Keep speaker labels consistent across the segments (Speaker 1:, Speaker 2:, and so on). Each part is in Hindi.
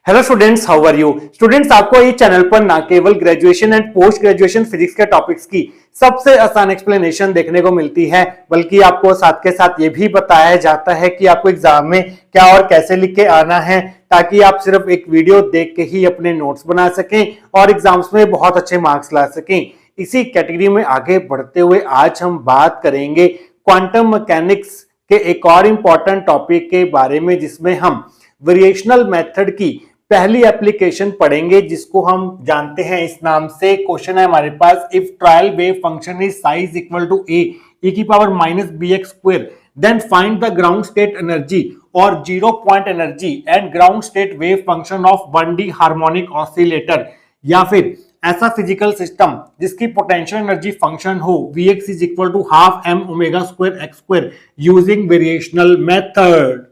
Speaker 1: Hello students, how are you students. आपको इस चैनल पर ना केवल graduation and post graduation physics के टॉपिक्स की सबसे आसान एक्सप्लेनेशन देखने को मिलती है, बल्कि आपको साथ के साथ ये भी बताया जाता है कि आपको एग्जाम में क्या और कैसे लिख के आना है, ताकि आप सिर्फ एक वीडियो देख के ही अपने नोट्स बना सकें और एग्जाम्स में बहुत अच्छे मार्क्स ला सकें। इसी कैटेगरी में आगे बढ़ते हुए आज हम बात करेंगे क्वांटम मैकेनिक्स के एक और इंपॉर्टेंट टॉपिक के बारे में, जिसमें हम वेरिएशनल मेथड की पहली एप्लीकेशन पढ़ेंगे, जिसको हम जानते हैं इस नाम से। क्वेश्चन है हमारे पास, if trial wave function is psi equal to ए की power minus B x square, then find the ground state energy और zero point energy and ground state wave function of 1D harmonic oscillator. या फिर ऐसा फिजिकल सिस्टम जिसकी पोटेंशियल एनर्जी फंक्शन हो Vx is equal to half M omega square x square using variational method.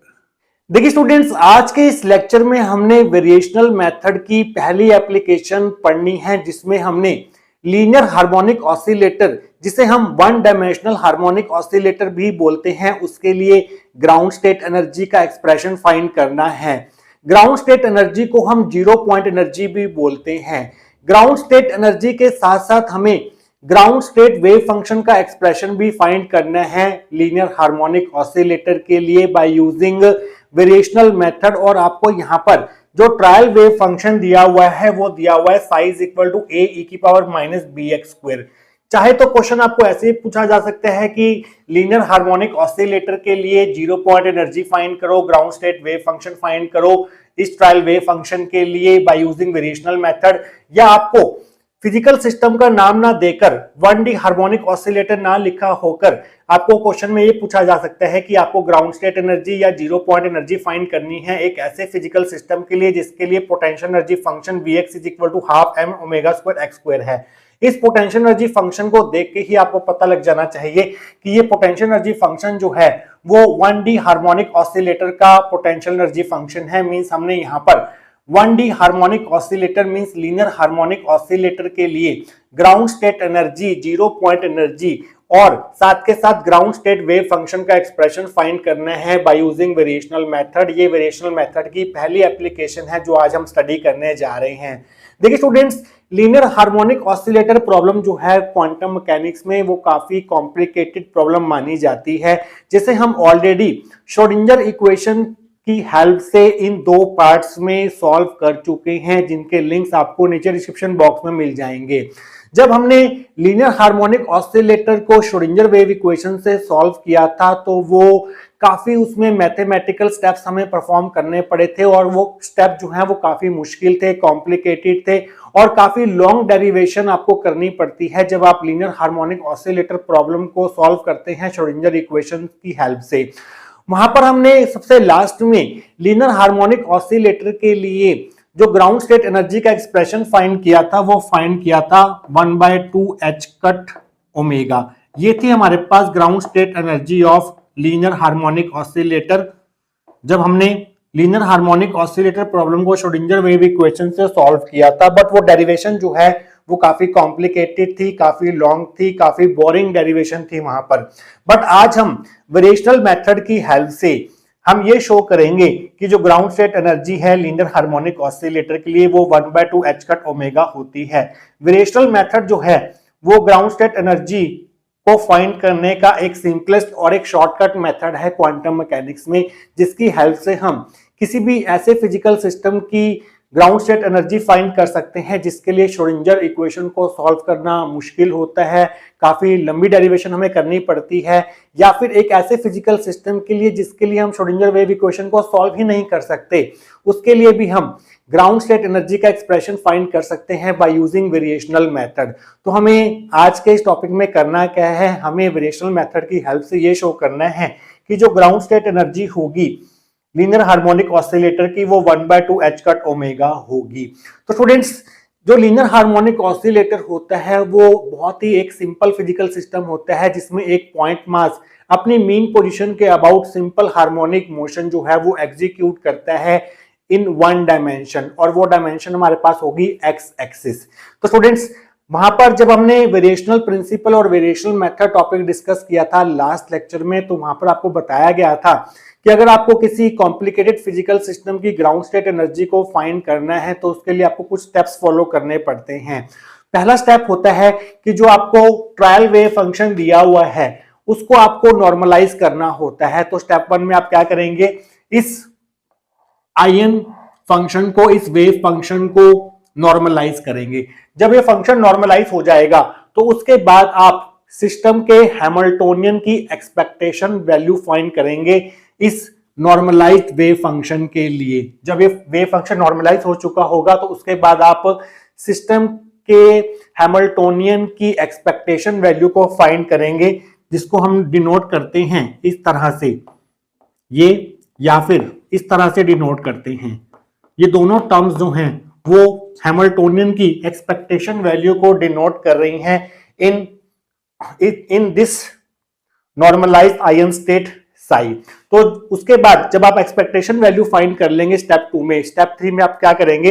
Speaker 1: देखिए स्टूडेंट्स, आज के इस लेक्चर में हमने वेरिएशनल मेथड की पहली एप्लीकेशन पढ़नी है, जिसमें हमने लीनियर हार्मोनिक ऑसिलेटर, जिसे हम वन डायमेंशनल हार्मोनिक ऑसिलेटर भी बोलते हैं, उसके लिए ग्राउंड स्टेट एनर्जी का एक्सप्रेशन फाइंड करना है। ग्राउंड स्टेट एनर्जी को हम जीरो पॉइंट एनर्जी भी बोलते हैं। ग्राउंड स्टेट एनर्जी के साथ साथ हमें ग्राउंड स्टेट वेव फंक्शन का एक्सप्रेशन भी फाइंड करना है लीनियर हार्मोनिक ऑसिलेटर के लिए बाय यूजिंग वेरिएशनल मेथड। और आपको यहाँ पर जो ट्रायल वेव फंक्शन दिया हुआ है वो दिया हुआ है साइज इक्वल टू ए की power minus B x square. चाहे तो क्वेश्चन आपको ऐसे ही पूछा जा सकता है कि लीनियर हार्मोनिक ऑसिलेटर के लिए जीरो पॉइंट एनर्जी फाइंड करो, ground state wave function find करो इस ट्रायल वेव फंक्शन के लिए बाय यूजिंग वेरिएशनल मेथड। या आपको फिजिकल सिस्टम का नाम ना देकर 1D हार्मोनिक ऑसिलेटर ना लिखा होकर आपको क्वेश्चन में ये पूछा जा सकता है कि आपको ग्राउंड स्टेट एनर्जी या जीरो पॉइंट एनर्जी फाइंड करनी है एक ऐसे फिजिकल सिस्टम के लिए जिसके लिए potential energy function Vx is equal to half M omega square x square है। इस पोटेंशियल एनर्जी फंक्शन को देख के ही आपको पता लग जाना चाहिए कि ये पोटेंशियल एनर्जी फंक्शन जो है वो 1D हार्मोनिक ऑसिलेटर का पोटेंशियल एनर्जी फंक्शन है। मींस हमने यहाँ पर 1D harmonic oscillator means linear harmonic oscillator के लिए ground state energy, zero point energy और साथ के साथ ग्राउंड स्टेट वेव फंक्शन का एक्सप्रेशन फाइंड करना है बाय यूजिंग वेरिएशनल मेथड। ये वेरिएशनल मेथड की पहली एप्लीकेशन है जो आज हम स्टडी करने जा रहे हैं। देखिए students, linear harmonic oscillator problem जो है क्वांटम मैकेनिक्स में वो काफी कॉम्प्लिकेटेड प्रॉब्लम मानी जाती है, जिसे हम ऑलरेडी श्रोडिंगर इक्वेशन की हेल्प से इन दो पार्ट्स में सॉल्व कर चुके हैं, जिनके लिंक्स आपको नीचे डिस्क्रिप्शन बॉक्स में मिल जाएंगे। जब हमने लीनियर हार्मोनिक ऑसिलेटर को श्रोडिंगर वेव इक्वेशन से सॉल्व किया था तो वो काफी उसमें मैथमेटिकल स्टेप्स हमें परफॉर्म करने पड़े थे और वो स्टेप जो है वो काफी मुश्किल थे, कॉम्प्लिकेटेड थे और काफी लॉन्ग डेरिवेशन आपको करनी पड़ती है जब आप लीनियर हार्मोनिक ऑसिलेटर प्रॉब्लम को सॉल्व करते हैं श्रोडिंगर इक्वेशन की हेल्प से। वहां पर हमने सबसे लास्ट में लीनियर हार्मोनिक ऑसिलेटर के लिए जो ग्राउंड स्टेट एनर्जी का एक्सप्रेशन फाइंड किया था वो फाइंड किया था 1/2 h कट ओमेगा। ये थी हमारे पास ground state energy of linear harmonic oscillator जब हमने लीनियर हार्मोनिक ऑसिलेटर प्रॉब्लम को श्रोडिंगर वेव इक्वेशन से सॉल्व किया था। बट वो डेरिवेशन जो है वो काफी कॉम्प्लिकेटेड थी, काफी लॉन्ग थी, काफी बोरिंग डेरिवेशन थी वहां पर। बट आज हम वेरिएशनल मेथड की हेल्प से हम ये शो करेंगे कि जो ग्राउंड स्टेट एनर्जी है लीनियर हार्मोनिक ऑसिलेटर के लिए वो 1/2 h कट ओमेगा होती है। वेरिएशनल मेथड जो है वो ग्राउंड स्टेट एनर्जी को फाइंड करने का एक सिंपलेस्ट और एक शॉर्टकट मेथड है क्वांटम मैकेनिक्स में, जिसकी हेल्प से हम किसी भी ऐसे फिजिकल सिस्टम की ग्राउंड स्टेट एनर्जी फाइंड कर सकते हैं जिसके लिए श्रोडिंगर इक्वेशन को सॉल्व करना मुश्किल होता है, काफी लंबी डेरिवेशन हमें करनी पड़ती है, या फिर एक ऐसे फिजिकल सिस्टम के लिए जिसके लिए हम श्रोडिंगर वेव इक्वेशन को सॉल्व ही नहीं कर सकते, उसके लिए भी हम ग्राउंड स्टेट एनर्जी का एक्सप्रेशन फाइंड कर सकते हैं बाय यूजिंग वेरिएशनल मेथड। तो हमें आज के इस टॉपिक में करना क्या है, हमें वेरिएशनल मेथड की हेल्प से ये शो करना है कि जो ग्राउंड स्टेट एनर्जी होगी लीनियर हार्मोनिक ऑसिलेटर की वो 1/2 h कट ओमेगा होगी। तो स्टूडेंट्स, जो लीनियर हार्मोनिक ऑसिलेटर होता है वो बहुत ही एक सिंपल फिजिकल सिस्टम होता है जिसमें एक पॉइंट मास अपनी मीन पोजीशन के अबाउट सिंपल हार्मोनिक मोशन जो है वो एग्जीक्यूट करता है इन वन डायमेंशन, और वो डायमेंशन हमारे पास होगी एक्स एक्सिस। तो स्टूडेंट्स, वहां पर जब हमने वेरिएशनल प्रिंसिपल और वेरिएशनल मेथड टॉपिक डिस्कस किया था लास्ट लेक्चर में, तो वहां पर आपको बताया गया था कि अगर आपको किसी कॉम्प्लिकेटेड फिजिकल सिस्टम की ग्राउंड स्टेट एनर्जी को फाइंड करना है तो उसके लिए आपको कुछ स्टेप्स फॉलो करने पड़ते हैं। पहला स्टेप होता है कि जो आपको ट्रायल वेव फंक्शन दिया हुआ है उसको आपको नॉर्मलाइज करना होता है। तो स्टेप 1 में आप क्या करेंगे, इस आयन फंक्शन को, इस वेव फंक्शन को नॉर्मलाइज करेंगे। जब ये फंक्शन नॉर्मलाइज हो जाएगा तो उसके बाद आप सिस्टम के हैमिल्टोनियन की एक्सपेक्टेशन वैल्यू फाइंड करेंगे इस नॉर्मलाइज्ड वेव फंक्शन के लिए। जब ये वेव फंक्शन नॉर्मलाइज हो चुका होगा तो उसके बाद आप सिस्टम के हैमिल्टोनियन की एक्सपेक्टेशन वैल्यू को फाइंड करेंगे, जिसको हम डिनोट करते हैं इस तरह से, ये या फिर इस तरह से डिनोट करते हैं। ये दोनों टर्म्स जो हैं वो हैमिल्टोनियन की एक्सपेक्टेशन वैल्यू को डिनोट कर रही हैं in this normalised ion state psi. तो उसके बाद जब आप एक्सपेक्टेशन वैल्यू फाइंड कर लेंगे स्टेप 2 में, स्टेप 3 में आप क्या करेंगे,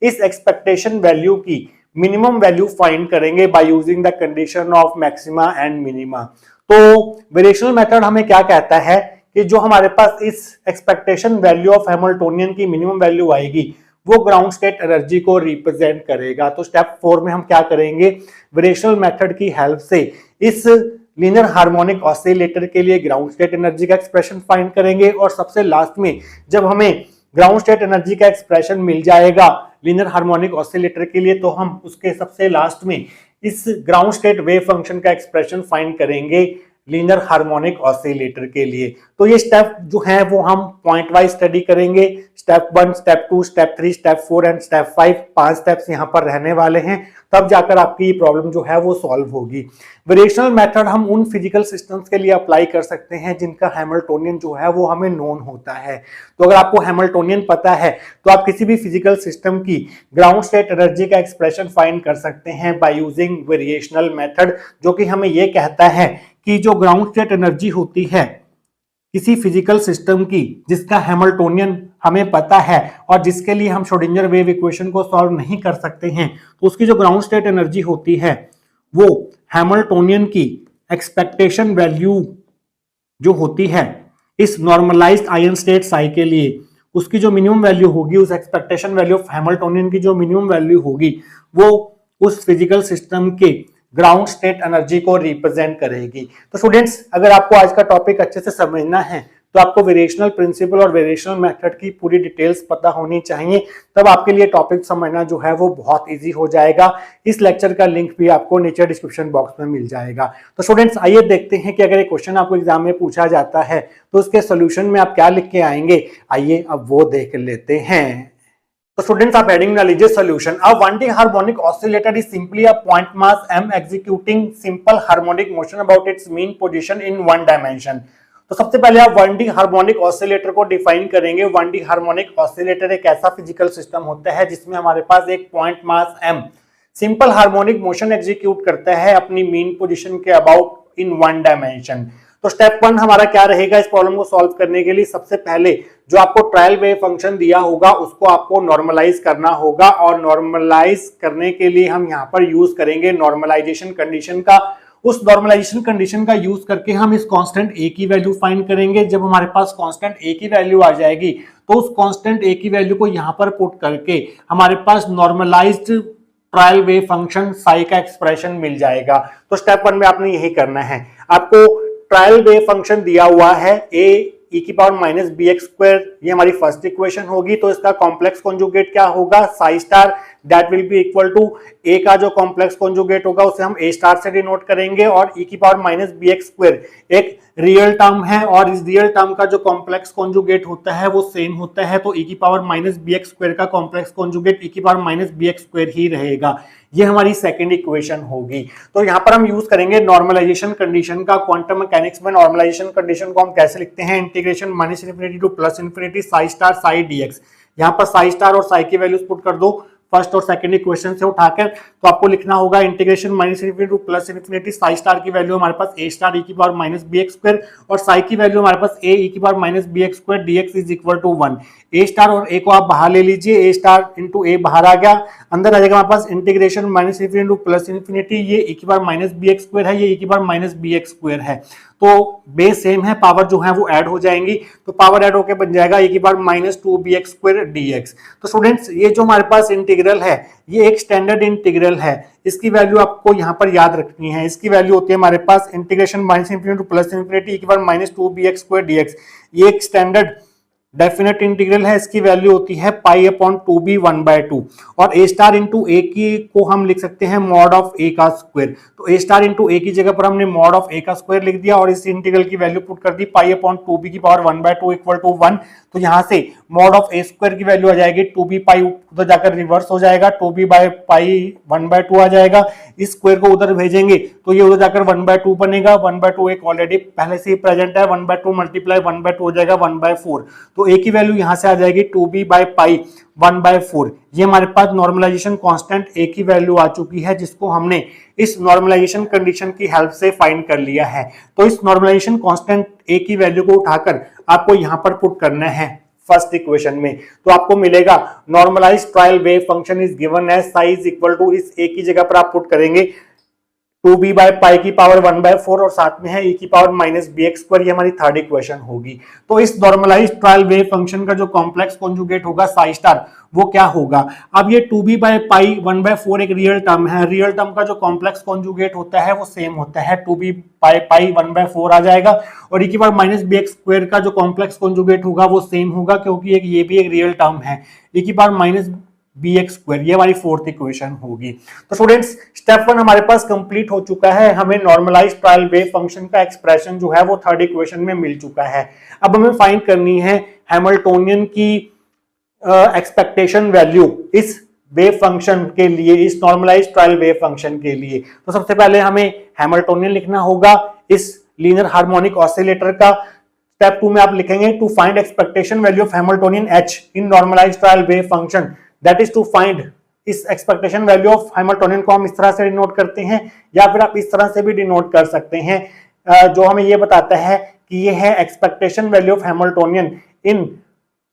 Speaker 1: इस एक्सपेक्टेशन वैल्यू की मिनिमम वैल्यू फाइंड करेंगे by using the condition of maxima and minima. तो वेरिएशनल मेथड हमें क्या कहता है कि जो हमारे पास इस एक्सपेक्टेशन वैल्यू ऑफ हैमिल्टोनियन की मिनिमम वैल्यू आएगी वो ग्राउंड स्टेट एनर्जी को रिप्रेजेंट करेगा। तो स्टेप 4 में हम क्या करेंगे, वेरिएशनल मेथड की हेल्प से इस लीनियर हार्मोनिक ऑसिलेटर के लिए ग्राउंड स्टेट एनर्जी का एक्सप्रेशन फाइंड करेंगे, और सबसे लास्ट में जब हमें ग्राउंड स्टेट एनर्जी का एक्सप्रेशन मिल जाएगा लीनियर हार्मोनिक ऑसिलेटर के लिए, तो हम उसके सबसे लास्ट में इस ग्राउंड स्टेट वेव फंक्शन का एक्सप्रेशन फाइंड करेंगे लीनियर हार्मोनिक ऑसिलेटर के लिए। तो ये स्टेप जो है वो हम पॉइंट वाइज स्टडी करेंगे, step 1, step 2, step 3, step 4 and step 5। 5 steps यहाँ पर रहने वाले हैं, तब जाकर आपकी ये प्रॉब्लम जो है वो सॉल्व होगी। वेरिएशनल मेथड हम उन फिजिकल सिस्टम्स के लिए अप्लाई कर सकते हैं जिनका हैमिल्टोनियन जो है वो हमें नोन होता है। तो अगर आपको हैमिल्टोनियन पता है तो आप किसी भी फिजिकल सिस्टम की ग्राउंड स्टेट एनर्जी का एक्सप्रेशन फाइंड कर सकते हैं बाय यूजिंग वेरिएशनल मेथड, जो कि हमें ये कहता है कि जो ग्राउंड स्टेट एनर्जी होती है किसी फिजिकल सिस्टम की जिसका हैमिल्टोनियन हमें पता है और जिसके लिए हम श्रोडिंगर वेव इक्वेशन को सॉल्व नहीं कर सकते हैं, तो उसकी जो ग्राउंड स्टेट एनर्जी होती है वो हैमिल्टोनियन की एक्सपेक्टेशन वैल्यू जो होती है इस नॉर्मलाइज्ड आयन स्टेट साई के लिए, उसकी जो मिनिमम वैल्यू होगी, उस एक्सपेक्टेशन वैल्यू ऑफ हैमिल्टोनियन की जो मिनिमम वैल्यू होगी वो उस फिजिकल सिस्टम के ग्राउंड स्टेट एनर्जी को रिप्रेजेंट करेगी। तो स्टूडेंट्स, अगर आपको आज का टॉपिक अच्छे से समझना है तो आपको वेरिएशनल प्रिंसिपल और वेरिएशनल मेथड की पूरी डिटेल्स पता होनी चाहिए, तब आपके लिए टॉपिक समझना जो है वो बहुत इजी हो जाएगा। इस लेक्चर का लिंक भी आपको नीचे डिस्क्रिप्शन बॉक्स में मिल जाएगा। तो स्टूडेंट्स, आइए देखते हैं कि अगर एक क्वेश्चन आपको एग्जाम में पूछा जाता है तो उसके सोल्यूशन में आप क्या लिख के आएंगे। आइए अब वो देख लेते हैं। So students, आप हेडिंग में लीजिए solution. A 1D harmonic oscillator is simply a point mass m executing simple harmonic motion about its mean position in one dimension। तो सबसे पहले आप 1D हार्मोनिक ऑसिलेटर को डिफाइन करेंगे। 1D हार्मोनिक ऑसिलेटर एक ऐसा फिजिकल सिस्टम होता है जिसमें हमारे पास एक point mass m simple harmonic motion execute करता है अपनी मीन पोजीशन के अबाउट इन वन डायमेंशन। तो स्टेप 1 हमारा क्या रहेगा इस प्रॉब्लम को सॉल्व करने के लिए, सबसे पहले जो आपको ट्रायल वेव फंक्शन दिया होगा उसको आपको नॉर्मलाइज करना होगा, और नॉर्मलाइज करने के लिए हम यहाँ पर यूज करेंगे नॉर्मलाइजेशन कंडीशन का। उस नॉर्मलाइजेशन कंडीशन का यूज करके हम इस कांस्टेंट a की वैल्यू फाइंड करेंगे। जब हमारे पास कांस्टेंट a की वैल्यू आ जाएगी तो उस कांस्टेंट a की वैल्यू को यहाँ पर पुट करके हमारे पास normalized trial wave function psi का एक्सप्रेशन मिल जाएगा। तो स्टेप 1 में आपने यही करना है। आपको ट्रायल वेव फंक्शन दिया हुआ है a e की power minus B x square, ये हमारी फर्स्ट इक्वेशन होगी। तो इसका कॉम्प्लेक्स कॉन्जुगेट क्या होगा, psi star, that will be equal to a का जो कॉम्प्लेक्स कॉन्जुगेट होगा उसे हम a स्टार से डिनोट करेंगे, और e की power minus B x square एक रियल टर्म है और इस रियल टर्म का जो कॉम्प्लेक्स कॉन्जुगेट होता है वो सेम होता है। तो e की power minus B x square का कॉम्प्लेक्स कॉन्जुगेट e की power minus B x square ही रहेगा। ये हमारी सेकंड इक्वेशन होगी। तो यहाँ पर हम यूज करेंगे नॉर्मलाइजेशन कंडीशन का। क्वांटम मैकेनिक्स में नॉर्मलाइजेशन कंडीशन को हम कैसे लिखते हैं, integration minus infinity to plus infinity psi star psi d x. यहाँ पर साई स्टार और साई की वैल्यूज पुट कर दो, फर्स्ट और सेकंड इक्वेशन से उठाकर, तो आपको लिखना होगा integration minus infinity to plus infinity psi star की वैल्यू हमारे पास ए स्टार ई की power minus B x square और साई की वैल्यू हमारे पास ए ई की power minus B x square d x is equal to 1। A star और ए को आप बाहर ले लीजिए, ए स्टार इंटू ए बाहर आ गया, अंदर आ जाएगा हमारे पास integration minus infinity to plus infinity, ये ई की power minus B x square है, ये ई की power minus B x square है, तो बेस सेम है, पावर जो है वो ऐड हो जाएंगी, तो पावर ऐड होकर बन जाएगा ए की power minus 2bx square dx। तो स्टूडेंट्स ये जो हमारे पास इंटीग्रल है ये एक स्टैंडर्ड इंटीग्रल है, इसकी वैल्यू आपको यहाँ पर याद रखनी है। इसकी वैल्यू होती है हमारे पास integration minus infinity to plus infinity A की power minus 2bx square dx। ये एक स्टैंडर्ड डेफिनेट इंटीग्रल है, इसकी वैल्यू होती है पाई अपॉन 2b 1/2 और a स्टार इंटू ए की को हम लिख सकते हैं मॉड ऑफ a का स्क्वायर। तो a स्टार इंटू ए की जगह पर हमने मॉड ऑफ a का स्क्वायर लिख दिया और इस इंटीग्रल की वैल्यू पुट कर दी पाई अपॉन 2b की पावर 1/2 इक्वल टू 1। तो यहाँ से मॉड ऑफ a स्क्वायर की वैल्यू आ जाएगी 2b पाई, उधर जाकर रिवर्स हो जाएगा, 2b बाय पाई 1/2 आ जाएगा, इस स्क्वायर को उधर भेजेंगे तो ये उधर जाकर 1/2 बनेगा, 1/2 एक ऑलरेडी पहले से ही प्रेजेंट है, 1/2 मल्टीप्लाई 1/2 हो जाएगा 1/4। तो a की वैल्यू यहां से आ जाएगी 2b बाय पाई 1/4। ये हमारे पास नॉर्मलाइजेशन कांस्टेंट a की वैल्यू आ चुकी है, जिसको हमने इस नॉर्मलाइजेशन कंडीशन की हेल्प से फाइंड कर लिया है। तो इस नॉर्मलाइजेशन कांस्टेंट a की वैल्यू को उठाकर आपको यहां पर पुट करना है फर्स्ट इक्वेशन में, तो आपको मिलेगा normalised trial wave function is given as psi is equal to, इस a की जगह पर आप पुट करेंगे 2b बाय पाई की पावर 1/4 और साथ में है e की power minus B x square, ये हमारी थर्ड इक्वेशन होगी। तो इस नॉर्मलाइज्ड ट्रायल वेव फंक्शन का जो कॉम्प्लेक्स कॉन्जुगेट होगा साई स्टार वो क्या होगा। अब ये 2b बाय पाई 1/4 एक रियल टर्म है, रियल टर्म का जो कॉम्प्लेक्स कॉन्जुगेट होता है वो सेम होता है, 2b बाय पाई 1/4 आ जाएगा और e की power minus B x square का जो कॉम्प्लेक्स कॉन्जुगेट होगा वो सेम होगा, क्योंकि एक ये भी एक रियल टर्म है, e की power minus B x square, ये हमारी फोर्थ इक्वेशन होगी। तो स्टूडेंट्स स्टेप 1 हमारे पास कंप्लीट हो चुका है, हमें नॉर्मलाइज्ड ट्रायल वेव फंक्शन का एक्सप्रेशन जो है वो थर्ड इक्वेशन में मिल चुका है। अब हमें फाइंड करनी है हैमिल्टोनियन की एक्सपेक्टेशन वैल्यू इस वेव फंक्शन के लिए, इस नॉर्मलाइज्ड ट्रायल वेव फंक्शन के लिए। तो सबसे पहले हमें हैमिल्टोनियन लिखना होगा इस लीनियर हार्मोनिक ऑसिलेटर का। स्टेप 2 में आप लिखेंगे to find expectation value of Hamiltonian h in normalised trial wave function, that is to find, इस एक्सपेक्टेशन वैल्यू ऑफ हैमिल्टोनियन को हम इस तरह से डिनोट करते हैं या फिर आप इस तरह से भी डिनोट कर सकते हैं, जो हमें ये बताता है कि ये है expectation value of Hamiltonian in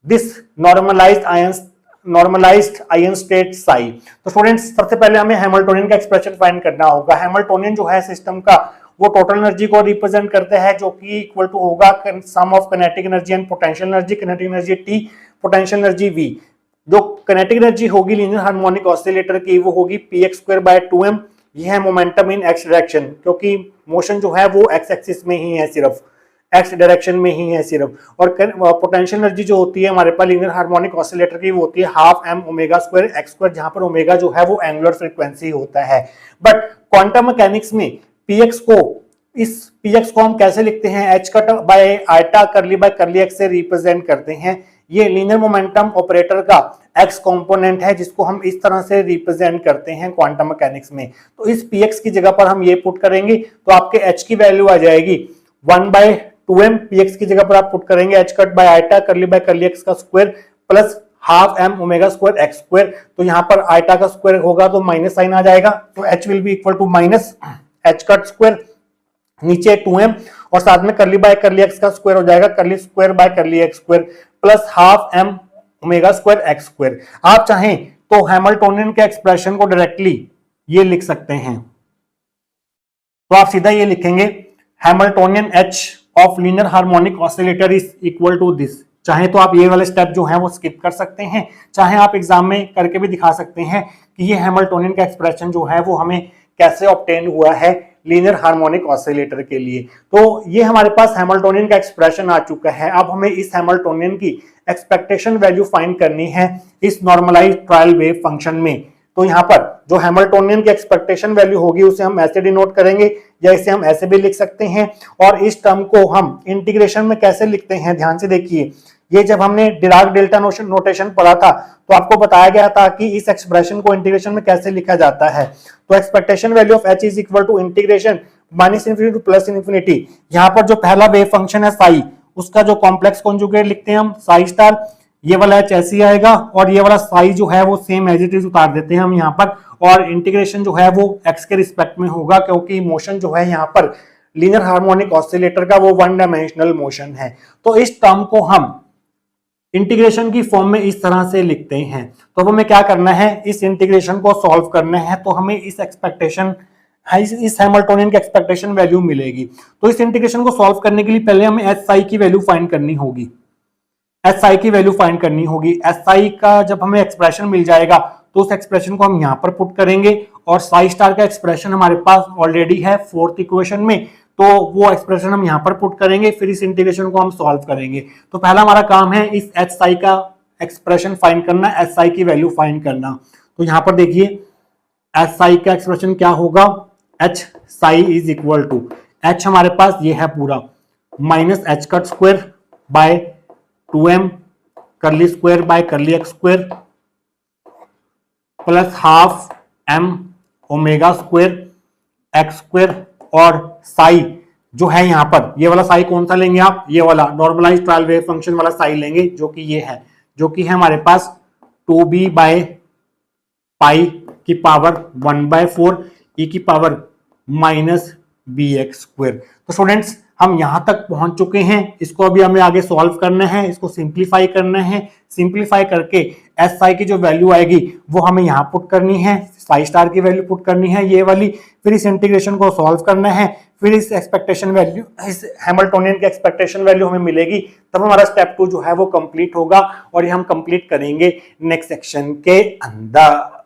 Speaker 1: this normalised ion state psi. तो स्टूडेंट्स सबसे पहले हमें हैमिल्टोनियन का एक्सप्रेशन फाइंड करना होगा। हैमिल्टोनियन जो है सिस्टम का वो टोटल एनर्जी को रिप्रेजेंट करता है, जो कि इक्वल टू होगा sum of kinetic energy and potential energy, kinetic energy T, potential energy V। जो काइनेटिक एनर्जी होगी लीनियर हार्मोनिक ऑसिलेटर की वो होगी px स्क्वायर बाय 2m, ये है मोमेंटम इन x डायरेक्शन, क्योंकि मोशन जो है वो x एक्सिस में ही है, सिर्फ x डायरेक्शन में ही है सिर्फ। और पोटेंशियल एनर्जी जो होती है हमारे पास लीनियर हार्मोनिक ऑसिलेटर की वो होती है half m omega square x square, जहां पर ओमेगा जो है वो एंगुलर फ्रीक्वेंसी होता है। बट क्वांटम मैकेनिक्स में px को हम कैसे लिखते हैं, h cut by iota curly by curly x से रिप्रेजेंट करते हैं। ये लीनियर मोमेंटम ऑपरेटर का x कंपोनेंट है, जिसको हम इस तरह से रिप्रेजेंट करते हैं क्वांटम मैकेनिक्स में। तो इस px की जगह पर हम ये पुट करेंगे तो आपके h की वैल्यू आ जाएगी 1/2m, px की जगह पर आप पुट करेंगे h cut by iota curly by curly x का square plus half m omega square x square. तो यहाँ पर आइटा का स्क्वायर होगा तो माइनस साइन आ जाएगा, तो h will be equal to minus h cut square, नीचे 2m और साथ में करली बाय करली x का स्क्वायर हो जाएगा, करली square by curly x square plus half m omega square x square. आप चाहें तो हैमिल्टोनियन के एक्सप्रेशन को डायरेक्टली ये लिख सकते हैं, तो आप सीधा ये लिखेंगे Hamiltonian h of linear harmonic oscillator is equal to this. चाहे तो आप ये वाले स्टेप जो है वो स्किप कर सकते हैं, चाहे आप एग्जाम में करके भी दिखा सकते हैं कि ये हैमिल्टोनियन का एक्सप्रेशन जो है वो हमें कैसे ऑब्टेन हुआ है लीनियर हार्मोनिक ऑसिलेटर के लिए। तो ये हमारे पास हैमिल्टोनियन का एक्सप्रेशन आ चुका है। अब हमें इस हैमिल्टोनियन की एक्सपेक्टेशन वैल्यू फाइंड करनी है इस नॉर्मलाइज्ड ट्रायल वेव फंक्शन में। तो यहाँ पर जो हैमिल्टोनियन की एक्सपेक्टेशन वैल्यू होगी उसे हम ऐसे डिनोट करेंगे या इसे हम ऐसे भी लिख सकते हैं। और इस टर्म को हम इंटीग्रेशन में कैसे लिखते हैं, ध्यान से देखिए। ये जब हमने डिराक डेल्टा नोटेशन पढ़ा था तो आपको बताया गया था कि इस एक्सप्रेशन को इंटीग्रेशन में कैसे लिखा जाता है। तो expectation value of h is equal to integration minus infinity to plus infinity. यहाँ पर जो पहला वेव फंक्शन है साई, उसका जो कॉम्प्लेक्स कॉन्जुगेट लिखते हैं हम साई स्टार, ये वाला एच ऐसे आएगा और ये वाला साई जो है वो सेम एज इट इज उतार देते हैं हम यहाँ पर, और इंटीग्रेशन जो है वो एक्स के रिस्पेक्ट में होगा क्योंकि मोशन जो है यहाँ पर लीनियर हार्मोनिक ऑसिलेटर का वो वन डायमेंशनल मोशन है। तो इस टर्म को हम इंटीग्रेशन की फॉर्म में इस तरह से लिखते हैं। तो अब हमें क्या करना है, इस इंटीग्रेशन को सॉल्व करना है। तो हमें इस एक्सपेक्टेशन इस हैमिल्टोनियन की एक्सपेक्टेशन वैल्यू मिलेगी। तो इस इंटीग्रेशन को सॉल्व करने के लिए पहले हमें एस आई की वैल्यू फाइंड करनी होगी। एस आई की वैल्यू फाइंड करनी होगी। एस आई का जब हमें एक्सप्रेशन मिल जाएगा तो उस एक्सप्रेशन को हम यहां पर पुट करेंगे, और साई स्टार का एक्सप्रेशन हमारे पास ऑलरेडी है फोर्थ इक्वेशन में, तो वो एक्सप्रेशन हम यहां पर पुट करेंगे, फिर इस इंटीग्रेशन को हम सॉल्व करेंगे। तो पहला हमारा काम है इस एच साई का एक्सप्रेशन फाइंड करना, एस साई की वैल्यू फाइंड करना। तो यहां पर देखिए एच साई का एक्सप्रेशन क्या होगा, h psi is equal to, h हमारे पास ये है पूरा minus H cut square by 2m curly square by curly x square plus half m omega square x square, और साई जो है यहां पर ये वाला साई कौन सा लेंगे आप, ये वाला नॉर्मलाइज्ड ट्रायल वेव फंक्शन वाला साई लेंगे, जो कि ये है, जो कि है हमारे पास 2b बाय पाई की पावर 1/4 e की power minus B x square. तो स्टूडेंट्स हम यहां तक पहुंच चुके हैं, इसको अभी हमें आगे सॉल्व करना है, इसको सिंप्लीफाई करना है। सिंप्लीफाई करके एस आई की जो वैल्यू आएगी वो हमें यहां पुट करनी है, साई स्टार की वैल्यू पुट करनी है ये वाली, फिर इस इंटीग्रेशन को सॉल्व करना है, फिर इस एक्सपेक्टेशन वैल्यू, इस हैमिल्टोनियन की एक्सपेक्टेशन वैल्यू हमें मिलेगी, तब हमारा स्टेप 2 जो है वो कंप्लीट होगा, और ये हम कंप्लीट करेंगे नेक्स्ट सेक्शन के अंदर।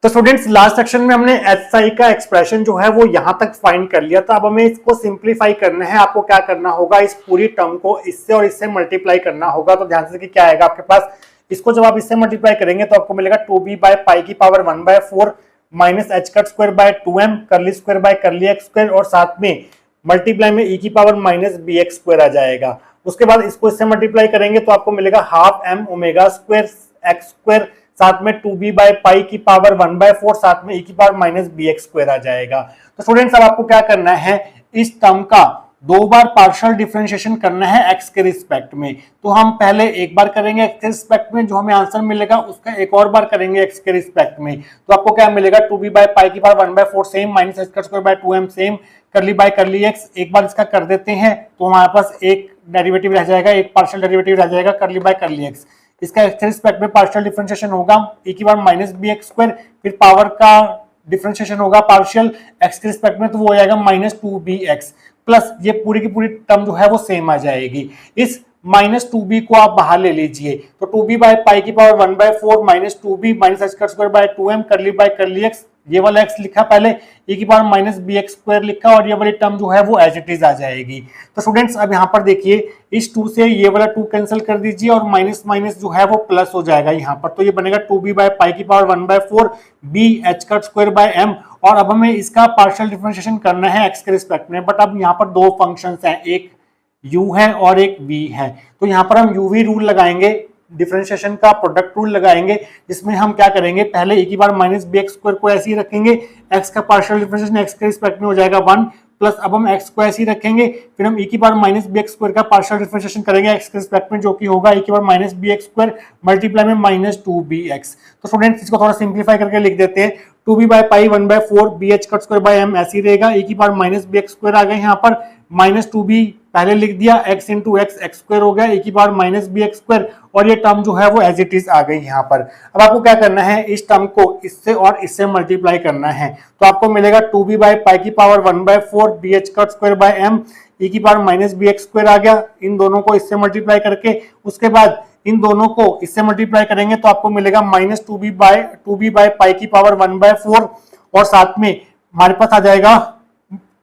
Speaker 1: तो स्टूडेंट्स लास्ट सेक्शन में हमने एच आई का एक्सप्रेशन जो है वो यहां तक फाइंड कर लिया था। अब हमें इसको सिंप्लीफाई करना है। आपको क्या करना होगा, इस पूरी टर्म को इससे और इससे मल्टीप्लाई करना होगा। तो ध्यान से कि क्या आएगा आपके पास, इसको जब आप इससे मल्टीप्लाई करेंगे तो आपको मिलेगा 2b बाय पाई की power 1/4 minus H cut square by 2m curly square by curly x square, और साथ में मल्टीप्लाई में e की power minus B x square आ जाएगा। उसके बाद इसको इससे मल्टीप्लाई करेंगे तो आपको मिलेगा half m omega square x square, साथ में 2b बाय पाई की पावर 1/4, साथ में e की power minus B x square आ जाएगा। तो स्टूडेंट्स अब आपको क्या करना है, इस टर्म का 2 बार पार्शियल डिफरेंशिएशन करना है x के रिस्पेक्ट में। तो हम पहले एक बार करेंगे x के रिस्पेक्ट में, जो हमें आंसर मिलेगा उसका एक और बार करेंगे x के रिस्पेक्ट में। तो आपको क्या मिलेगा, 2b बाय पाई की power 1/4 same, minus H square by 2m same, करली बाय करली x एक बार इसका कर देते हैं तो हमारे पास एक डेरिवेटिव रह जाएगा, एक पार्शियल डेरिवेटिव रह जाएगा करली बाय करली x। इसका एक्स रिस्पेक्ट में पार्शियल डिफरेंशिएशन होगा e की power minus B x square, फिर पावर का डिफरेंशिएशन होगा पार्शियल एक्स के रिस्पेक्ट में, तो वो हो जाएगा माइनस 2bx, प्लस ये पूरी की पूरी टर्म जो है वो सेम आ जाएगी। इस माइनस 2b को आप बाहर ले लीजिए, तो 2b बाय पाई की power 1/4 minus 2b minus H square by 2m करली बाय करली एक्स, ये वाला x लिखा पहले, e की power minus B x square लिखा, और ये वाली टर्म जो है वो एज इट इज आ जाएगी। तो स्टूडेंट्स अब यहाँ पर देखिए, इस 2 से ये वाला 2 कैंसिल कर दीजिए, और माइनस माइनस जो है वो प्लस हो जाएगा यहाँ पर। तो ये बनेगा 2b बाय पाई की power 1/4 b H cut square by m, और अब हमें इसका पार्शियल डिफरेंशिएशन करना है x के रिस्पेक्ट में। बट अब यहाँ पर दो फंक्शंस हैं, एक u है और एक v है। तो यहाँ पर हम uv रूल लगाएंगे, डिफरेंशिएशन का प्रोडक्ट रूल लगाएंगे, जिसमें हम क्या करेंगे, पहले e की power minus B x square को ऐसे ही रखेंगे, x का पार्शियल डिफरेंशिएशन x के रिस्पेक्ट में हो जाएगा 1, प्लस अब हम x को ऐसे ही रखेंगे, फिर हम e की power minus B x square का पार्शियल डिफरेंशिएशन करेंगे x के रिस्पेक्ट में, जो कि होगा e की power minus B x square multiply में माइनस 2bx। तो स्टूडेंट्स इसको थोड़ा सिंप्लीफाई करके लिख देते हैं, 2b by pi 1/4 b H cut square by m ऐसे ही रहेगा, e की power minus B x square आ गए यहाँ पर, माइनस 2b पहले लिख दिया, x into X X square हो गया, e की power minus B x square, और ये टर्म जो है वो एज इट इज आ गई यहाँ पर। अब आपको क्या करना है, इस टर्म को इससे और इससे मल्टीप्लाई करना है। तो आपको मिलेगा 2b बाय पाई की power 1/4 B H cut square by m, e की power minus B x square आ गया, इन दोनों को इससे मल्टीप्लाई करके, उसके बाद इन दोनों को इससे मल्टीप्लाई करेंगे तो आपको मिलेगा माइनस 2b बाय पाई की पावर 1/4, और साथ में हमारे पास आ जाएगा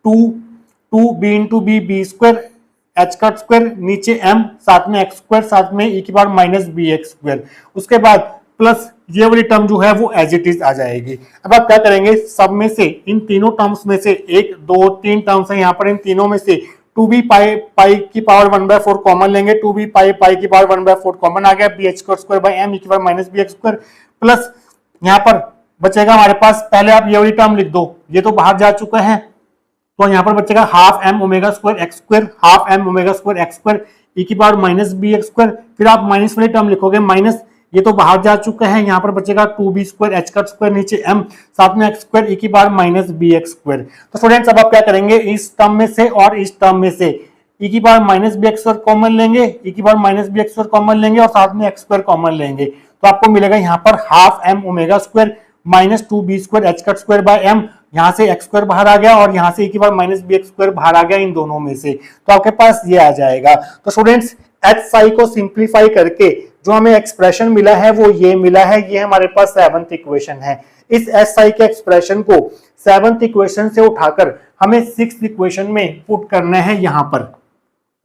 Speaker 1: 2b into b square h cut square, नीचे m, साथ में एक्स स्क्वायर, साथ में e की power minus B x square, उसके बाद प्लस ये वाली टर्म जो है वो एज इट इज आ जाएगी। अब आप क्या करेंगे, सब में से इन तीनों टर्म्स में से 1 2 3 टर्म्स है यहाँ पर, इन तीनों में से 2b पाई की पावर 1/4 कॉमन लेंगे, 2b पाई की पावर 1/4 कॉमन आ गया, b H square by m, e की power minus B x square, plus यहाँ पर बचेगा हमारे पास, पहले आप ये वाली टर्म लिख दो, ये तो बाहर जा चुका है, तो यहाँ पर बचेगा half m omega square x square, half m omega square x square, ई की power minus B x square, फिर आप माइनस वाली टर्म लिखोगे माइनस, ये तो बाहर जा चुका है, यहाँ पर बचेगा 2b स्क्वायर एच का स्क्वायर नीचे m, साथ में एक्स स्क्वायर ई की power minus B x square. तो स्टूडेंट्स अब आप क्या करेंगे, इस टर्म में से और इस टर्म में से ई की power minus B x square common लेंगे, ई की power minus B x square common लेंगे और साथ में एक्स स्क्वायर कॉमन लेंगे, तो आपको मिलेगा यहाँ पर half M omega square minus 2b square h का स्क्वायर बाय m, यहाँ से एक्स स्क्वायर बाहर आ गया और यहाँ से ई की power minus B x square बाहर आ गया इन दोनों में से, तो आपके पास ये आ जाएगा। तो स्टूडेंट्स एच साई को सिंप्लीफाई करके जो हमें एक्सप्रेशन मिला है वो ये मिला है, ये हमारे पास 7th इक्वेशन है। इस एस आई के एक्सप्रेशन को 7th इक्वेशन से उठाकर हमें 6th इक्वेशन में पुट करना है यहाँ पर,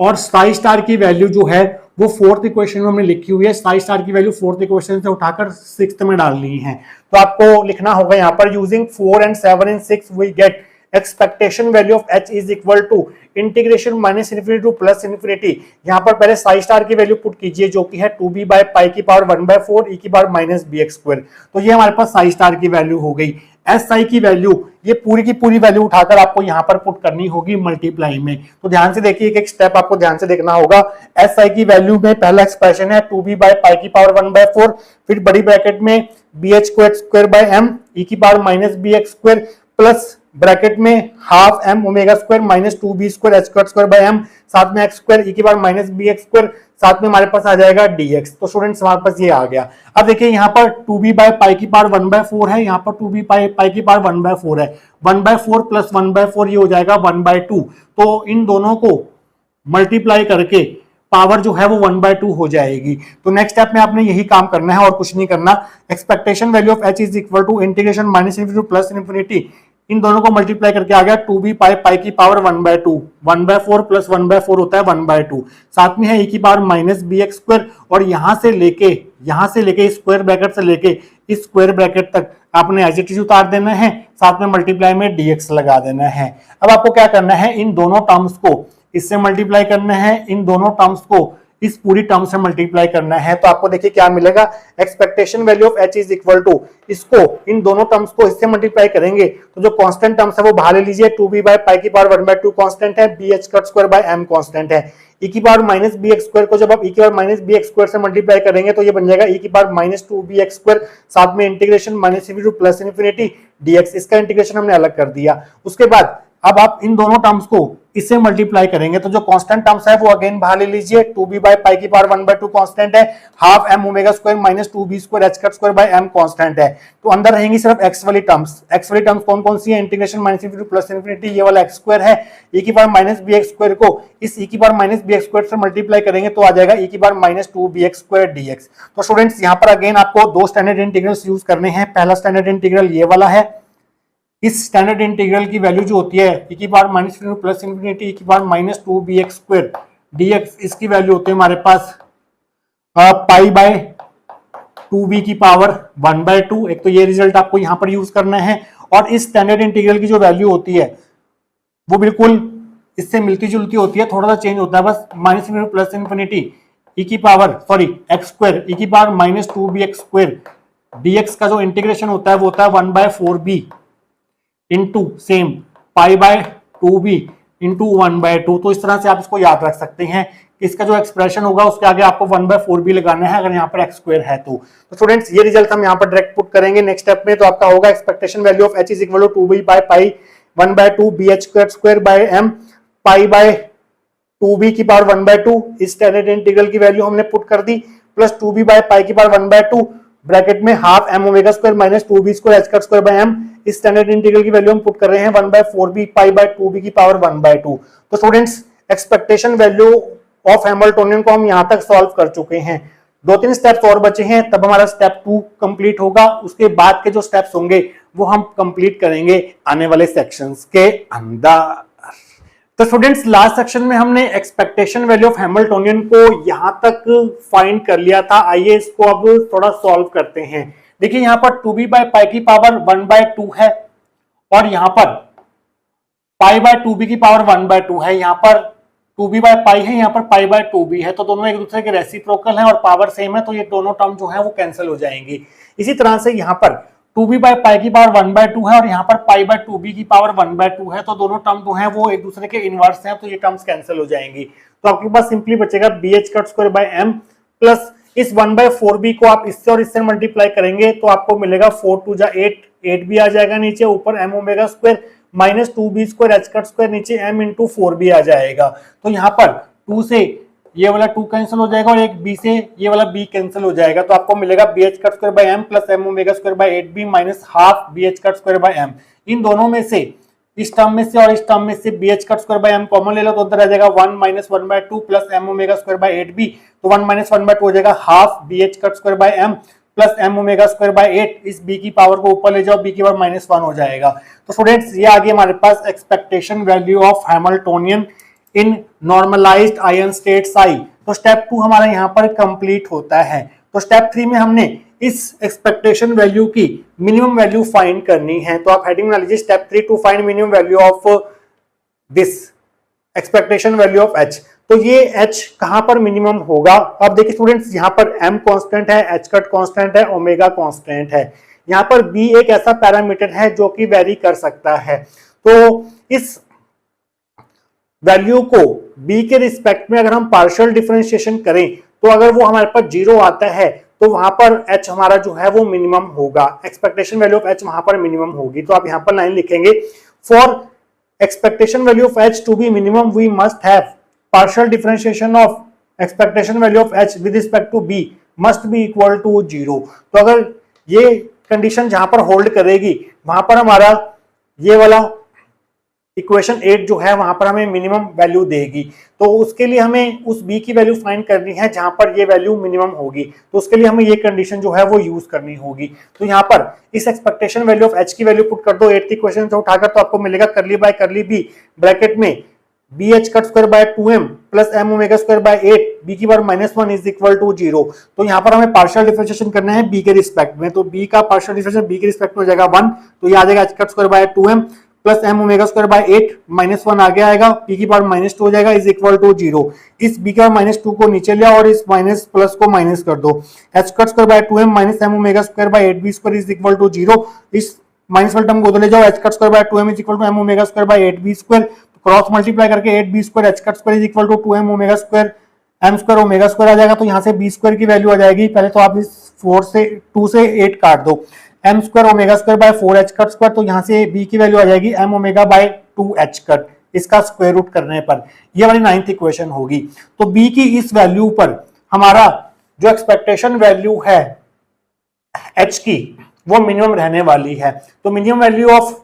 Speaker 1: और साई स्टार की वैल्यू जो है वो 4th इक्वेशन में हमने लिखी हुई है, साई स्टार की वैल्यू 4th इक्वेशन से उठाकर 6th में डालनी है। तो आपको लिखना होगा यहाँ पर using 4 and 7 and 6 we get expectation value of h is equal to integration minus infinity to plus infinity. यहाँ पर पहले साई स्टार की वैल्यू पुट कीजिए जो कि है 2b बाय पाई की पावर 1/4 ई की power minus B x square, तो ये हमारे पास साई स्टार की वैल्यू हो गई। एस आई की वैल्यू ये पूरी की पूरी वैल्यू उठाकर आपको यहाँ पर पुट करनी होगी मल्टीप्लाई में, तो ध्यान से देखिए, एक स्टेप आपको ध्यान से देखना होगा। एस आई की वैल्यू में पहला एक्सप्रेशन है 2b बाय पाई की पावर 1/4, फिर बड़ी ब्रैकेट में B H square by M E की power minus B x square plus bracket में half M omega square minus 2b square H square by M, साथ में एक्स स्क्वायर ई की power minus B x square, साथ में हमारे पास आ जाएगा dx। तो स्टूडेंट्स हमारे पास ये आ गया। अब देखिए यहाँ पर 2b बाय पाई की पावर 1/4 है, यहाँ पर 2b पाई की पावर 1/4 है, 1/4 प्लस 1/4 ये हो जाएगा 1/2, तो इन दोनों को मल्टीप्लाई करके पावर जो है वो 1/2 हो जाएगी। तो नेक्स्ट स्टेप में आपने यही काम करना है और कुछ नहीं करना। Expectation value of h is equal to integration minus infinity to plus infinity, इन दोनों को मल्टीप्लाई करके आ गया 2b पाई की पावर 1/2, 1/4 प्लस 1/4 होता है 1/2, साथ में है e की power minus B x square, और यहां से लेके स्क्वायर ब्रैकेट से लेके इस स्क्वायर ब्रैकेट तक आपने एज इट इज उतार देना है, साथ में मल्टीप्लाई में dx लगा देना है। अब आपको क्या करना है, इन दोनों टर्म्स को इससे मल्टीप्लाई करना है, इन दोनों टर्म्स को इस पूरी टर्म से मल्टीप्लाई करना है, तो आपको देखिए क्या मिलेगा, expectation value of h is equal to, इसको इन दोनों टर्म्स को इससे मल्टीप्लाई करेंगे तो जो कांस्टेंट टर्म्स है वो बाहर ले लीजिए, 2b बाय पाई की पावर 1/2 कांस्टेंट है, bh cut square by m constant है, e की power minus B x square को जब आप e की power minus B x square से मल्टीप्लाई करेंगे तो ये बन जाएगा e की power minus 2b x square, साथ में integration minus infinity to plus infinity dx, इसका इंटीग्रेशन हमने अलग कर दिया। उसके बाद अब आप इन दोनों टर्म्स को इससे मल्टीप्लाई करेंगे तो जो कांस्टेंट टर्म्स है वो अगेन बाहर ले लीजिए, 2b बाय पाई की पावर 1/2 कांस्टेंट है, half m omega square minus 2b square h cut square by m constant है, तो अंदर रहेंगी सिर्फ x वाली टर्म्स। x वाली टर्म्स कौन कौन सी है, integration minus infinity to plus infinity, ये वाला x स्क्वायर है, e की power minus B x square को इस e की power minus B x square से मल्टीप्लाई करेंगे तो आ जाएगा e की power minus 2b x square dx। तो स्टूडेंट्स यहाँ पर अगेन आपको दो स्टैंडर्ड इंटीग्रल्स यूज करने हैं। पहला स्टैंडर्ड इंटीग्रल ये वाला है, इस स्टैंडर्ड इंटीग्रल की वैल्यू जो होती है e की power minus plus infinity e की power minus 2b x square dx, इसकी वैल्यू होती है हमारे पास पाई बाय 2b की पावर 1/2। एक तो ये रिजल्ट आपको यहाँ पर यूज करना है, और इस स्टैंडर्ड इंटीग्रल की जो वैल्यू होती है वो बिल्कुल इससे मिलती जुलती होती है, थोड़ा सा चेंज होता है बस, माइनस प्लस इन्फिनिटी e की पावर एक्स स्क्वायर e की power minus 2b x square dx का जो इंटीग्रेशन होता है वो होता है 1/4b into same pi by 2b into 1/2। तो इस तरह से आप इसको याद रख सकते हैं कि इसका जो एक्सप्रेशन होगा उसके आगे आपको 1/4b लगाना है अगर यहाँ पर एक्स स्क्वायर है तो स्टूडेंट्स ये रिजल्ट हम यहाँ पर डायरेक्ट पुट करेंगे नेक्स्ट स्टेप में। तो आपका होगा expectation value of h is equal to 2b by pi 1/2 bh square by m pi by 2b की पावर 1/2, इस स्टैंडर्ड इंटीग्रल की वैल्यू हमने पुट कर दी, प्लस 2b बाय पाई की पावर 1/2 ब्रैकेट में half m omega square minus 2b square h square by m, इस स्टैंडर्ड इंटीग्रल की वैल्यू हम पुट कर रहे हैं 1/4b पाई बाय 2b की पावर 1/2। तो students expectation value of Hamiltonian को हम यहां तक सॉल्व कर चुके हैं, 2-3 स्टेप्स और बचे हैं तब हमारा स्टेप 2 कंप्लीट होगा। उसके बाद के जो स्टेप्स होंगे वो हम कंप्लीट करेंगे आने वाले सेक्शंस के अंदर। तो स्टूडेंट्स लास्ट सेक्शन में हमने एक्सपेक्टेशन वैल्यू ऑफ हैमिल्टोनियन को यहां तक फाइंड कर लिया था, आइए इसको अब थोड़ा सॉल्व करते हैं। देखिए यहाँ पर 2b बाय पाई की पावर 1/2 है और यहाँ पर पाई बाय 2b की पावर 1/2 है, यहाँ पर 2b बाय पाई है, यहाँ पर पाई बाय 2b है, तो दोनों एक दूसरे के रेसिप्रोकल हैं और पावर सेम है, तो ये दोनों टर्म जो है वो कैंसिल हो जाएंगी। इसी तरह से यहाँ पर 2b बाय पाई की पावर 1/2 है और यहाँ पर पाई बाय 2b की पावर 1/2 है, तो दोनों टर्म जो है वो एक दूसरे के इनवर्स हैं, तो ये टर्म्स कैंसिल हो जाएंगी। तो आपके पास सिंपली बचेगा b H cut square by m plus इस 1/4b को आप इससे और इससे मल्टीप्लाई करेंगे तो आपको मिलेगा 4 2 जा 8, 8b आ जाएगा नीचे, ऊपर m omega square minus 2b square h cut square नीचे m इंटू 4b आ जाएगा। तो यहाँ पर 2 से ये वाला 2 कैंसिल हो जाएगा और एक b से ये वाला b कैंसिल हो जाएगा, तो आपको मिलेगा b H cut square by m plus m omega square by 8b minus half b H cut square by m। इन दोनों में से, इस टर्म में से और इस टर्म में से b H cut square by m common ले लो तो उधर आ जाएगा 1 minus 1/2 plus m omega square by 8b, तो 1 माइनस 1/2 हो जाएगा half b H cut square by m plus m omega square by 8। इस b की पावर को ऊपर ले जाओ, b की पावर -1 हो जाएगा। तो स्टूडेंट्स ये आगे हमारे पास expectation value of Hamiltonian in normalized ion state psi. तो स्टेप 2 हमारा यहाँ पर कंप्लीट होता है। तो स्टेप 3 में हमने इस एक्सपेक्टेशन वैल्यू की मिनिमम वैल्यू फाइंड करनी है। तो आप हेडिंग बना लीजिए step 3 to find minimum value of this expectation value of h। तो ये h कहां पर मिनिमम होगा? अब देखिए स्टूडेंट्स, यहाँ पर m कांस्टेंट है, h कट कांस्टेंट है, ओमेगा कांस्टेंट है। यहाँ पर b एक ऐसा पैरामीटर है जो कि वेरी कर सकता है। तो इस वैल्यू को b के रिस्पेक्ट में अगर हम पार्शियल डिफरेंशिएशन करें तो अगर वो हमारे पास 0 आता है तो वहां पर h हमारा जो है वो मिनिमम होगा, एक्सपेक्टेशन वैल्यू ऑफ h वहां पर मिनिमम होगी। तो आप यहाँ पर लाइन लिखेंगे, for expectation value of h to be minimum we must have partial differentiation of expectation value of h with respect to b must be equal to 0। तो अगर ये कंडीशन जहां पर होल्ड करेगी वहां पर हमारा ये वाला इक्वेशन 8 जो है वहां पर हमें मिनिमम वैल्यू देगी। तो उसके लिए हमें उस b की वैल्यू फाइंड करनी है जहां पर ये वैल्यू मिनिमम होगी, तो उसके लिए हमें ये कंडीशन जो है वो यूज करनी होगी। तो यहाँ पर इस एक्सपेक्टेशन वैल्यू ऑफ h की वैल्यू पुट कर दो 8 की इक्वेशन से उठाकर, तो आपको मिलेगा करली बाय करली b ब्रैकेट में B H cut square by 2m plus m omega square by 8 b की पावर -1 इज इक्वल टू 0। तो यहाँ पर हमें पार्शियल डिफरेंशिएशन करना है b के रिस्पेक्ट में, तो b का पार्शियल डिफरेंशिएशन b के रिस्पेक्ट में हो जाएगा 1, तो ये आ जाएगा h cut square by 2m plus m omega square by 8 -1 आगे आएगा, p की पावर -2 हो जाएगा इज इक्वल टू 0। इस b का -2 को नीचे ले और इस माइनस प्लस को माइनस कर दो, h cut square by 2m minus m omega square by 8b square is equal to 0। इस माइनस वाले टर्म को उधर ले जाओ, h cut square by 2m is equal to m omega square by 8b square, cross multiply करके 8b square h cut square is equal to 2m omega square m square omega square आ जाएगा। तो यहाँ से b स्क्वायर की वैल्यू आ जाएगी, पहले तो आप इस 2 से 8 काट दो, m square omega square bye 4h cut square, तो यहाँ से b की वैल्यू आ जाएगी m omega by 2h cut, इसका स्क्वायर रूट करने पर ये वाली 9th इक्वेशन होगी। तो b की इस वैल्यू पर हमारा जो एक्सपेक्टेशन वैल्यू है h की वो मिनिमम रहने वाली है। तो minimum value of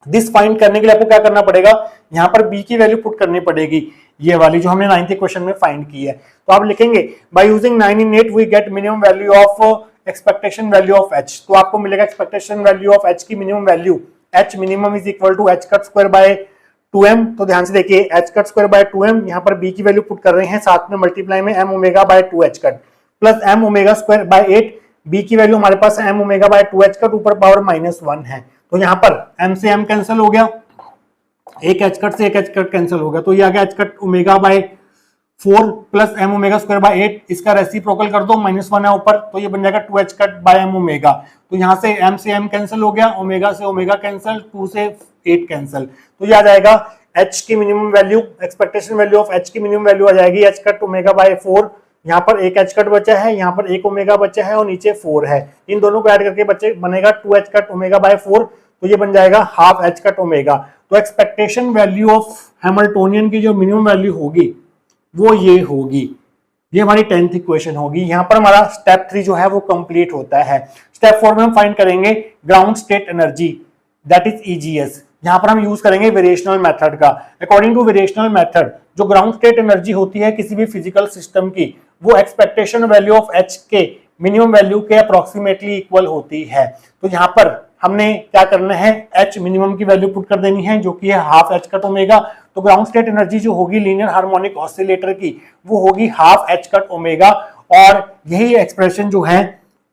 Speaker 1: this find करने के लिए आपको क्या करना पड़ेगा, यहाँ पर b की वैल्यू पुट करनी पड़ेगी, ये वाली जो हमने 9th इक्वेशन में फाइंड की है। तो आप लिखेंगे by using 9 in 8 we get minimum value of expectation value of h। तो आपको मिलेगा एक्सपेक्टेशन वैल्यू ऑफ h की minimum value h minimum is equal to h cut square by 2m। तो ध्यान से देखिए h cut square by 2m, यहाँ पर b की वैल्यू पुट कर रहे हैं, साथ में मल्टीप्लाई में m omega by 2h cut plus m omega square by 8, b की वैल्यू हमारे पास m omega by 2h cut, ऊपर पावर -1 है। तो यहाँ पर m से m कैंसिल हो गया, एक h कट से एक h कट कैंसिल हो गया, तो ये आ गया h cut omega by 4 plus m omega square by 8, इसका रेसिप्रोकल कर दो, -1 है ऊपर, तो ये बन जाएगा 2h cut by m omega. तो यहाँ से m कैंसिल हो गया, ओमेगा से ओमेगा कैंसिल, 2 से 8 कैंसिल, तो ये आ जाएगा h की minimum value, expectation value of h की मिनिमम वैल्यू आ जाएगी h कट ओमेगा बाय 4। यहाँ पर एक h कट बचा है, यहाँ पर एक ओमेगा बचा है और नीचे 4 है, इन दोनों को ऐड करके बचे बनेगा 2h कट ओमेगा बाय 4, तो ये बन जाएगा हाफ h कट ओमेगा। तो एक्सपेक्टेशन वैल्यू ऑफ हैमिल्टोनियन की जो मिनिमम वैल्यू होगी वो ये होगी, ये हमारी 10th इक्वेशन होगी। यहाँ पर हमारा स्टेप 3 जो है वो कंप्लीट होता है। स्टेप 4 में हम फाइंड करेंगे ground state energy, that is EGS। यहाँ पर हम यूज करेंगे वेरिएशनल मेथड का। अकॉर्डिंग टू वेरिएशनल मेथड जो ग्राउंड स्टेट एनर्जी होती है किसी भी फिजिकल सिस्टम की, वो एक्सपेक्टेशन वैल्यू ऑफ h के मिनिमम वैल्यू के अप्रोक्सीमेटली इक्वल होती है। तो यहाँ पर हमने क्या करना है, h मिनिमम की वैल्यू पुट कर देनी है जो कि है हाफ h कट ओमेगा। तो ग्राउंड स्टेट एनर्जी जो होगी लीनियर हार्मोनिक ऑसिलेटर की वो होगी हाफ h कट ओमेगा, और यही एक्सप्रेशन जो है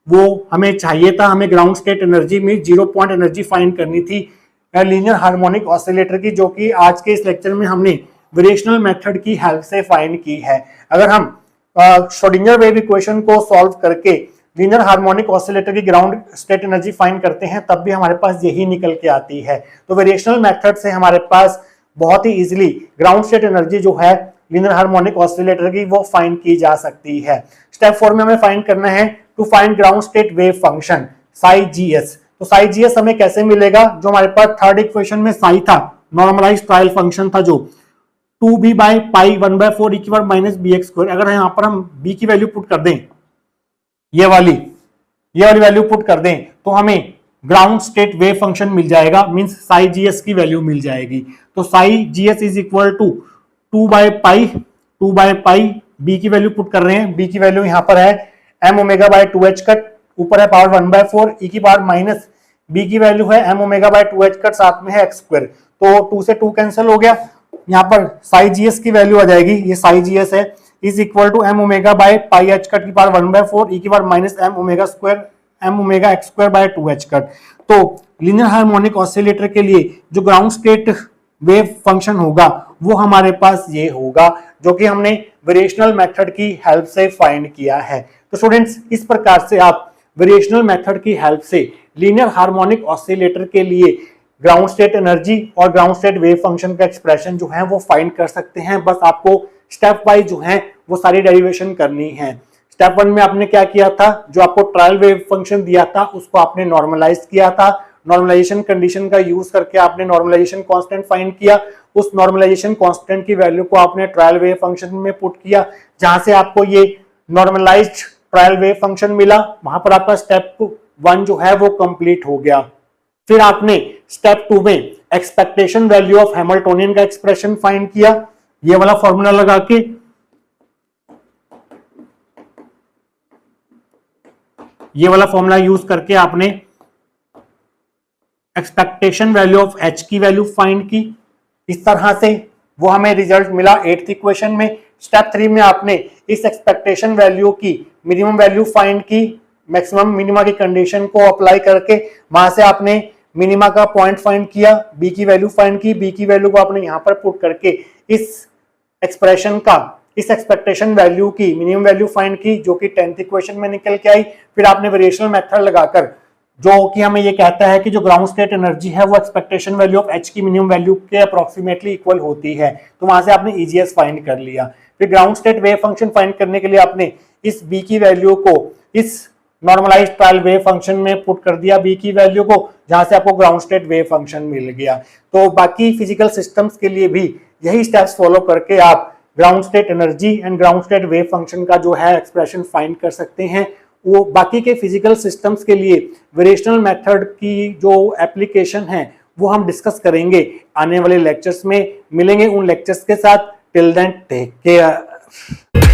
Speaker 1: वो हमें चाहिए था, हमें ग्राउंड स्टेट एनर्जी में 0 पॉइंट एनर्जी फाइंड करनी थी लीनियर हार्मोनिक ऑसिलेटर की, जो कि आज के इस लेक्चर में हमने वेरिएशनल मेथड की हेल्प से फाइंड की है। अगर हम श्रोडिंगर वेव इक्वेशन को सॉल्व करके लीनियर हार्मोनिक ऑसिलेटर की ग्राउंड स्टेट एनर्जी फाइंड करते हैं तब भी हमारे पास यही निकल के आती है। तो वेरिएशनल मेथड से हमारे पास बहुत ही इजीली ग्राउंड स्टेट एनर्जी जो है लीनियर हार्मोनिक ऑसिलेटर की वो फाइंड की जा सकती है। स्टेप 4 में हमें फाइंड करना है to find ground state wave function psi GS. तो साई जीएस हमें कैसे मिलेगा, जो हमारे पास थर्ड इक्वेशन में साई था, नॉर्मलाइज्ड ट्रायल फंक्शन था, जो 2b बाई पाई 1/4 e की power minus B x square. अगर यहाँ पर हम b की वैल्यू पुट कर दें, ये वाली वैल्यू पुट कर दें, तो हमें ग्राउंड स्टेट वेव फंक्शन मिल जाएगा, मींस साई जीएस की वैल्यू मिल जाएगी। तो psi GS is equal to 2 by pi b की वैल्यू पुट कर रहे हैं। बी की वैल्यू यहाँ पर है m omega by 2h cut, ऊपर है पावर 1/4 e की पावर माइनस बी की वैल्यू है m omega by 2h cut, साथ में है एक्स स्क्वायर, तो 2 से 2 कैंसिल हो गया। यहाँ पर साई जीएस की वैल्यू आ जाएगी, ये साई जीएस है, is equal to m omega by pi h cut की पावर 1/4 e की power minus m omega square m omega x square by 2h cut. तो लीनियर हार्मोनिक ऑसिलेटर के लिए जो ग्राउंड स्टेट वेव फंक्शन होगा वो हमारे पास ये होगा, जो कि हमने वेरिएशनल मेथड की हेल्प से फाइंड किया है। तो स्टूडेंट्स, इस प्रकार से आप वेरिएशनल मेथड की हेल्प से लीनियर हार्मोनिक ऑसिलेटर के लिए ग्राउंड स्टेट एनर्जी और ग्राउंड स्टेट वेव फंक्शन का एक्सप्रेशन जो है वो फाइंड कर सकते हैं। बस आपको स्टेप वाइज जो है वो सारी डेरिवेशन करनी है। स्टेप 1 में आपने क्या किया था, जो आपको ट्रायल वेव फंक्शन दिया था उसको आपने नॉर्मलाइज किया था। नॉर्मलाइजेशन कंडीशन का यूज करके आपने नॉर्मलाइजेशन कांस्टेंट फाइंड किया। उस नॉर्मलाइजेशन कांस्टेंट की वैल्यू को आपने ट्रायल वेव फंक्शन में पुट किया, जहां से आपको ये नॉर्मलाइज्ड ट्रायल वेव फंक्शन मिला। वहां पर आपका स्टेप 1 जो है वो कंप्लीट हो गया। फिर आपने स्टेप 2 में एक्सपेक्टेशन वैल्यू ऑफ हैमिल्टोनियन का एक्सप्रेशन फाइंड किया, ये वाला फॉर्मूला लगा के। ये वाला फॉर्मूला यूज करके आपने एक्सपेक्टेशन वैल्यू ऑफ एच की वैल्यू फाइंड की। इस तरह से वो हमें रिजल्ट मिला 8th इक्वेशन में। स्टेप 3 में आपने इस एक्सपेक्टेशन वैल्यू की मिनिमम वैल्यू फाइंड की, मैक्सिमम मिनिमा की कंडीशन को अप्लाई करके वहां से आपने मिनिमा का पॉइंट फाइंड किया, बी की वैल्यू फाइंड की। बी की वैल्यू को आपने यहां पर पुट करके इस एक्सप्रेशन का, इस एक्सपेक्टेशन वैल्यू की मिनिमम वैल्यू फाइंड की, जो कि 10th इक्वेशन में निकल के आई। फिर आपने वेरिएशनल मेथड लगाकर, जो कि हमें ये कहता है कि जो ग्राउंड स्टेट एनर्जी है वो एक्सपेक्टेशन वैल्यू ऑफ एच की मिनिमम वैल्यू के अप्रोक्सीमेटली इक्वल होती है, तो वहां से आपने ईजीएस फाइंड कर लिया। फिर ground state wave function find करने के लिए आपने इस बी की वैल्यू को इस नॉर्मलाइज्ड ट्रायल वेव फंक्शन में पुट कर दिया, बी की वैल्यू को, जहां से आपको ग्राउंड स्टेट वेव फंक्शन मिल गया। तो बाकी फिजिकल सिस्टम्स के लिए भी यही स्टेप्स फॉलो करके आप ground state energy and ground state wave function का जो है एक्सप्रेशन फाइंड कर सकते हैं। वो बाकी के फिजिकल सिस्टम्स के लिए वेरिएशनल मेथड की जो एप्लीकेशन है वो हम डिस्कस करेंगे आने वाले लेक्चर्स में। मिलेंगे उन लेक्चर्स के साथ। Till then take care.